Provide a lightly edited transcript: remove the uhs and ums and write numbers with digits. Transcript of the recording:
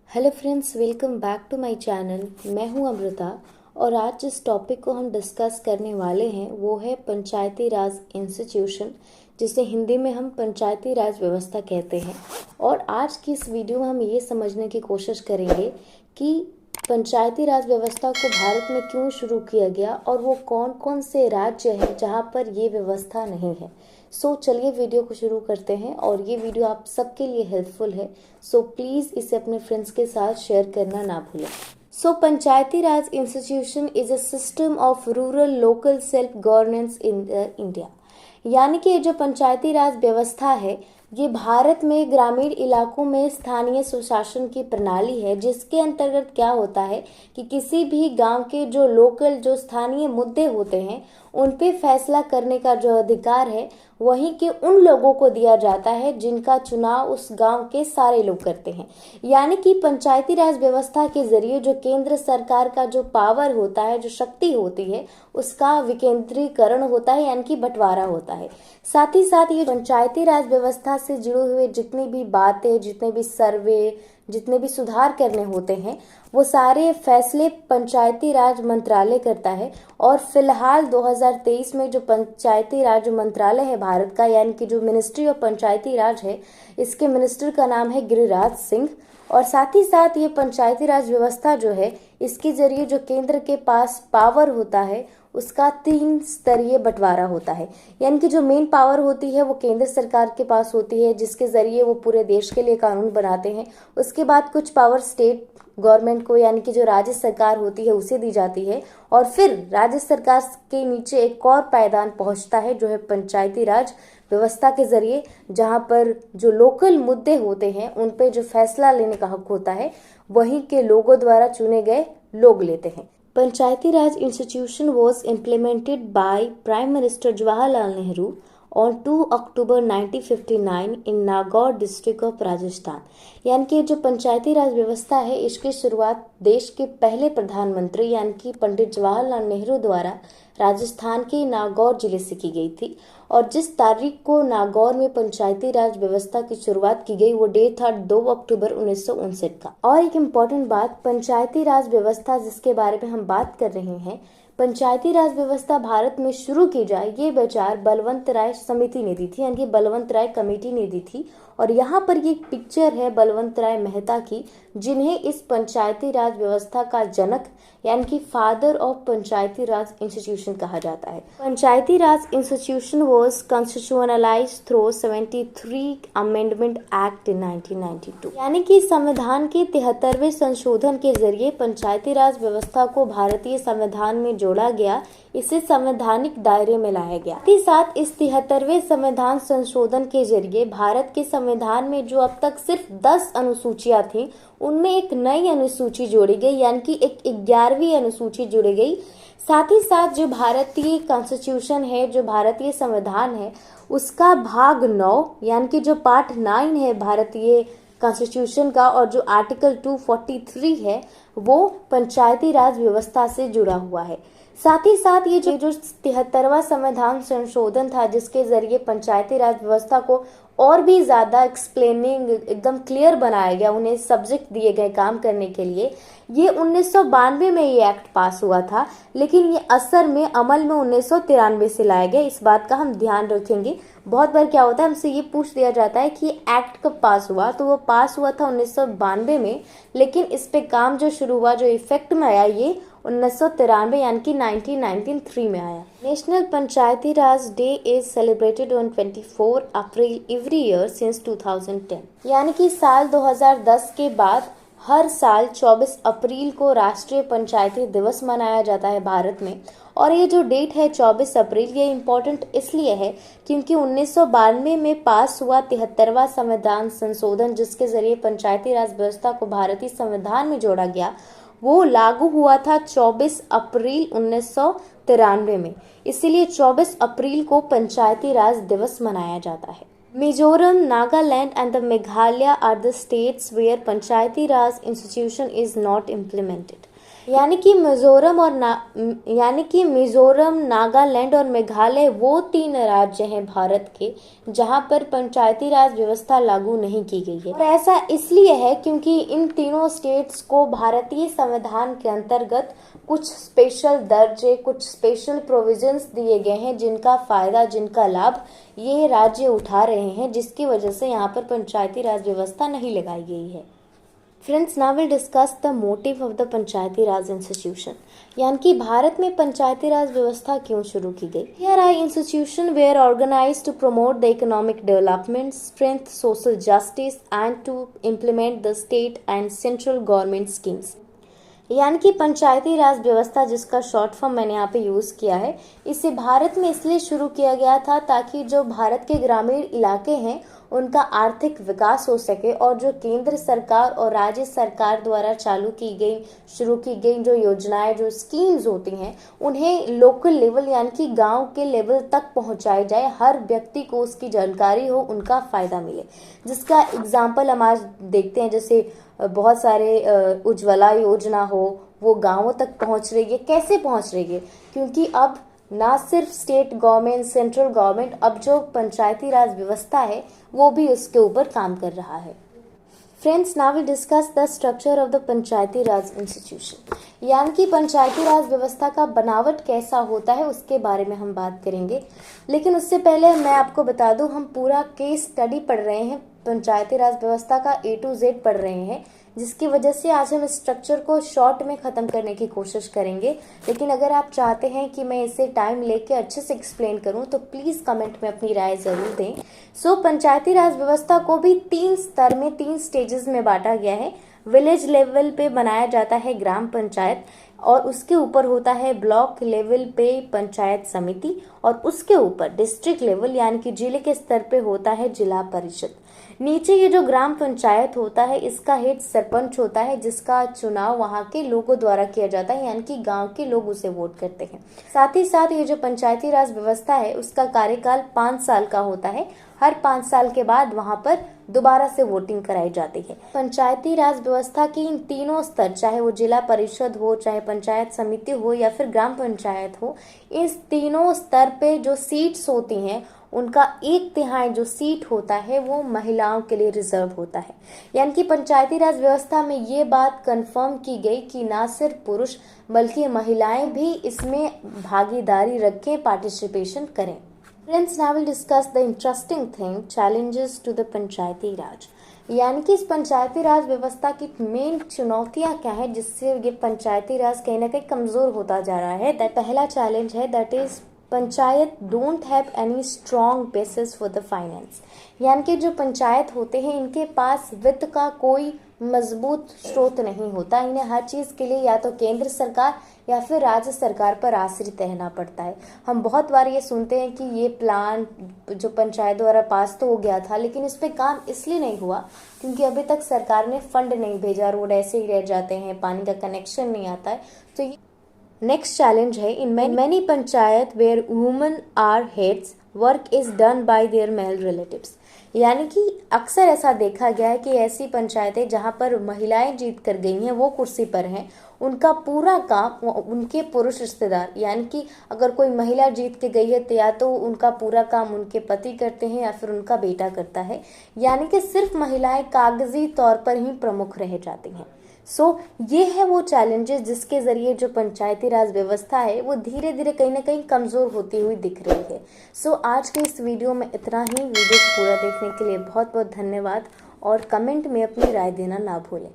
Hello friends, welcome back to my channel. मैं हूं अमृता और आज जिस टॉपिक को हम डिस्कस करने वाले हैं वो है पंचायती राज इंस्टीट्यूशन, जिसे हिंदी में हम पंचायती राज व्यवस्था कहते हैं। और आज की इस वीडियो में हम ये समझने की कोशिश करेंगे कि पंचायती राज व्यवस्था को भारत में क्यों शुरू किया गया और वो कौन कौन से राज्य हैं जहां पर ये व्यवस्था नहीं है। चलिए वीडियो को शुरू करते हैं और ये वीडियो आप सबके लिए हेल्पफुल है। प्लीज़ इसे अपने फ्रेंड्स के साथ शेयर करना ना भूलें। Panchayati Raj institution is a system of rural local self governance in India. यानी कि जो पंचायती राज व्यवस्था है ये भारत में ग्रामीण इलाकों में स्थानीय स्वशासन की प्रणाली है, जिसके अंतर्गत क्या होता है कि किसी भी गांव के जो स्थानीय मुद्दे होते हैं उन पे फैसला करने का जो अधिकार है वहीं के उन लोगों को दिया जाता है जिनका चुनाव उस गांव के सारे लोग करते हैं। यानी कि पंचायती राज व्यवस्था के जरिए जो केंद्र सरकार का जो पावर होता है, जो शक्ति होती है, उसका विकेंद्रीकरण होता है, यानी कि बंटवारा होता है। साथ ही साथ ये पंचायती राज व्यवस्था से जुड़े हुए जितनी भी बातें, जितने भी सर्वे, जितने भी सुधार करने होते हैं वो सारे फैसले पंचायती राज मंत्रालय करता है। और फिलहाल 2023 में जो पंचायती राज मंत्रालय है भारत का, यानी कि जो मिनिस्ट्री ऑफ पंचायती राज है, इसके मिनिस्टर का नाम है गिरिराज सिंह। और साथ ही साथ ये पंचायती राज व्यवस्था जो है इसके जरिए जो केंद्र के पास पावर होता है उसका 3 स्तरीय बंटवारा होता है। यानी कि जो मेन पावर होती है वो केंद्र सरकार के पास होती है, जिसके जरिए वो पूरे देश के लिए कानून बनाते हैं। उसके बाद कुछ पावर स्टेट गवर्नमेंट को, यानी कि जो राज्य सरकार होती है, उसे दी जाती है। और फिर राज्य सरकार के नीचे एक और पायदान पहुंचता है जो है पंचायती राज व्यवस्था के जरिए, जहां पर जो लोकल मुद्दे होते हैं उन पे जो फैसला लेने का हक होता है वहीं के लोगों द्वारा चुने गए लोग लेते हैं। Panchayati Raj institution was implemented by Prime Minister Jawaharlal Nehru on 2 October 1959 in Nagaur district of Rajasthan. यानी कि जो पंचायती राज व्यवस्था है इसकी शुरुआत देश के पहले प्रधानमंत्री यानी कि पंडित जवाहरलाल नेहरू द्वारा राजस्थान के नागौर जिले से की गई थी। और जिस तारीख को नागौर में पंचायती राज व्यवस्था की शुरुआत की गई वो डेट था 2 अक्टूबर 1959 का। और एक इम्पॉर्टेंट बात, पंचायती राज व्यवस्था जिसके बारे में हम बात कर रहे हैं, पंचायती राज व्यवस्था भारत में शुरू की जाए ये विचार बलवंत राय समिति ने दी थी, यानी कि बलवंत राय कमेटी ने दी थी। और यहाँ पर ये पिक्चर है बलवंत राय मेहता की, जिन्हें इस पंचायती राज व्यवस्था का जनक यानी कि father of Panchayati Raj institution कहा जाता है। Panchayati Raj institution was constitutionalized through 73 amendment act in 1992। यानी कि संविधान के 73वें संशोधन के जरिए पंचायती राज व्यवस्था को भारतीय संविधान में जोड़ा गया, इसे संवैधानिक दायरे में लाया गया। साथ ही साथ इस 73वें संविधान संशोधन के जरिए भारत के संविधान में जो अब तक सिर्फ 10 अनुसूचियां थी उनमें एक नई अनुसूची जोड़ी गई, यानी कि एक 11वीं अनुसूची जोड़ी गई। साथ ही साथ जो भारतीय कॉन्स्टिट्यूशन है, जो भारतीय संविधान है, उसका भाग 9 यानी कि जो पार्ट 9 है भारतीय कॉन्स्टिट्यूशन का और जो आर्टिकल 243 है वो पंचायती राज व्यवस्था से जुड़ा हुआ है। साथ ही साथ ये जो 73वां संविधान संशोधन था जिसके जरिए पंचायती राज व्यवस्था को और भी ज्यादा एक्सप्लेनिंग एकदम क्लियर बनाया गया, उन्हें सब्जेक्ट दिए गए काम करने के लिए, ये 1992 में ये एक्ट पास हुआ था, लेकिन ये असर में अमल में 1993 से लाया गया। इस बात का हम ध्यान रखेंगे। बहुत बार क्या होता है, हमसे ये पूछ दिया जाता है कि एक्ट कब पास हुआ, तो वो पास हुआ था 1992 में, लेकिन इस पे काम जो शुरू हुआ, जो इफेक्ट में आया, ये 1993 यानी कि 1993 में आया। National Panchayati Raj day is celebrated on 24 April every year since 2010। यानी कि साल 2010 के बाद हर साल 24 अप्रैल को राष्ट्रीय पंचायती दिवस मनाया जाता है भारत में। और ये जो डेट है 24 अप्रैल, ये इम्पोर्टेंट इसलिए है क्योंकि 1992 में पास हुआ 73वां संविधान संशोधन जिसके जरिए पंचायती राज व्यवस्था को भारतीय संविधान में जोड़ा गया, वो लागू हुआ था 24 अप्रैल 1993 में। इसीलिए 24 अप्रैल को पंचायती राज दिवस मनाया जाता है। Mizoram, Nagaland and the Meghalaya are the states where Panchayati Raj institution is not implemented। यानी कि मिजोरम, नागालैंड और मेघालय वो 3 राज्य हैं भारत के जहां पर पंचायती राज व्यवस्था लागू नहीं की गई है। और ऐसा इसलिए है क्योंकि इन तीनों स्टेट्स को भारतीय संविधान के अंतर्गत कुछ स्पेशल दर्जे, कुछ स्पेशल प्रोविजंस दिए गए हैं जिनका फायदा, जिनका लाभ ये राज्य उठा रहे हैं, जिसकी वजह से यहाँ पर पंचायती राज व्यवस्था नहीं लगाई गई है। Friends, now will discuss the motive of the Panchayati Raj institution, यानी कि भारत में पंचायती राज व्यवस्था क्यों शुरू की गई। Here I institution where organized to promote the economic development, strength social justice and to implement the state and central government schemes. यानी कि पंचायती राज व्यवस्था, जिसका शॉर्ट फॉर्म मैंने यहाँ पे यूज़ किया है, इसे भारत में इसलिए शुरू किया गया था ताकि जो भारत के ग्रामीण इलाके हैं उनका आर्थिक विकास हो सके और जो केंद्र सरकार और राज्य सरकार द्वारा शुरू की गई जो योजनाएं, जो स्कीम्स होती हैं, उन्हें लोकल लेवल यानी कि गांव के लेवल तक पहुंचाई जाए, हर व्यक्ति को उसकी जानकारी हो, उनका फ़ायदा मिले। जिसका एग्जाम्पल हम आज देखते हैं, जैसे बहुत सारे उज्ज्वला योजना हो, वो गांवों तक पहुंच रही है। कैसे पहुंच रही है? क्योंकि अब ना सिर्फ स्टेट गवर्नमेंट, सेंट्रल गवर्नमेंट, अब जो पंचायती राज व्यवस्था है वो भी उसके ऊपर काम कर रहा है। Friends, now will discuss the structure of the Panchayati Raj institution, यानी कि पंचायती राज व्यवस्था का बनावट कैसा होता है उसके बारे में हम बात करेंगे। लेकिन उससे पहले मैं आपको बता दूं, हम पूरा केस स्टडी पढ़ रहे हैं, पंचायती राज व्यवस्था का A to Z पढ़ रहे हैं, जिसकी वजह से आज हम स्ट्रक्चर को शॉर्ट में ख़त्म करने की कोशिश करेंगे। लेकिन अगर आप चाहते हैं कि मैं इसे टाइम लेके अच्छे से एक्सप्लेन करूं तो प्लीज़ कमेंट में अपनी राय ज़रूर दें। पंचायती राज व्यवस्था को भी 3 स्तर में, 3 स्टेजेस में बांटा गया है। विलेज लेवल पे बनाया जाता है ग्राम पंचायत, और उसके ऊपर होता है ब्लॉक लेवल पे पंचायत समिति, और उसके ऊपर डिस्ट्रिक्ट लेवल यानी कि जिले के स्तर पे होता है जिला परिषद। नीचे ये जो ग्राम पंचायत होता है, इसका हेड सरपंच होता है, जिसका चुनाव वहाँ के लोगों द्वारा किया जाता है, यानी कि गांव के लोग उसे वोट करते हैं। साथ ही साथ ये जो पंचायती राज व्यवस्था है उसका कार्यकाल 5 साल का होता है। हर 5 साल के बाद वहाँ पर दोबारा से वोटिंग कराई जाती है। पंचायती राज व्यवस्था की इन तीनों स्तर, चाहे वो जिला परिषद हो, चाहे पंचायत समिति हो या फिर ग्राम पंचायत हो, इस तीनों स्तर पे जो सीट्स होती हैं उनका 1/3 जो सीट होता है वो महिलाओं के लिए रिजर्व होता है। यानी कि पंचायती राज व्यवस्था में ये बात कंफर्म की गई कि ना सिर्फ पुरुष बल्कि महिलाएं भी इसमें भागीदारी रखें, पार्टिसिपेशन करें। Friends, now will discuss the interesting thing, challenges to the Panchayati Raj, यानी कि इस पंचायती राज व्यवस्था की मेन चुनौतियां क्या है जिससे ये पंचायती राज कहीं ना कहीं कमजोर होता जा रहा है। पहला चैलेंज है that is panchayat don't have any strong bases for the finance, यानी कि जो पंचायत होते हैं इनके पास वित्त का कोई मजबूत स्रोत नहीं होता। इन्हें हर चीज़ के लिए या तो केंद्र सरकार या फिर राज्य सरकार पर आश्रित रहना पड़ता है। हम बहुत बार ये सुनते हैं कि ये प्लान जो पंचायत द्वारा पास तो हो गया था, लेकिन इस पे काम इसलिए नहीं हुआ क्योंकि अभी तक सरकार ने फंड नहीं भेजा, रोड ऐसे ही रह जाते हैं, पानी का कनेक्शन नहीं आता है। तो ये नेक्स्ट चैलेंज है, in many panchayat where women are heads work is done by their male relatives, यानी कि अक्सर ऐसा देखा गया है कि ऐसी पंचायतें जहां पर महिलाएं जीत कर गई हैं, वो कुर्सी पर हैं, उनका पूरा काम उनके पुरुष रिश्तेदार, यानी कि अगर कोई महिला जीत के गई है तो या तो उनका पूरा काम उनके पति करते हैं या फिर उनका बेटा करता है, यानी कि सिर्फ महिलाएं कागजी तौर पर ही प्रमुख रह जाती हैं। ये है वो चैलेंजेस जिसके जरिए जो पंचायती राज व्यवस्था है वो धीरे धीरे कहीं ना कहीं कमज़ोर होती हुई दिख रही है। आज के इस वीडियो में इतना ही। वीडियो को पूरा देखने के लिए बहुत बहुत धन्यवाद, और कमेंट में अपनी राय देना ना भूलें।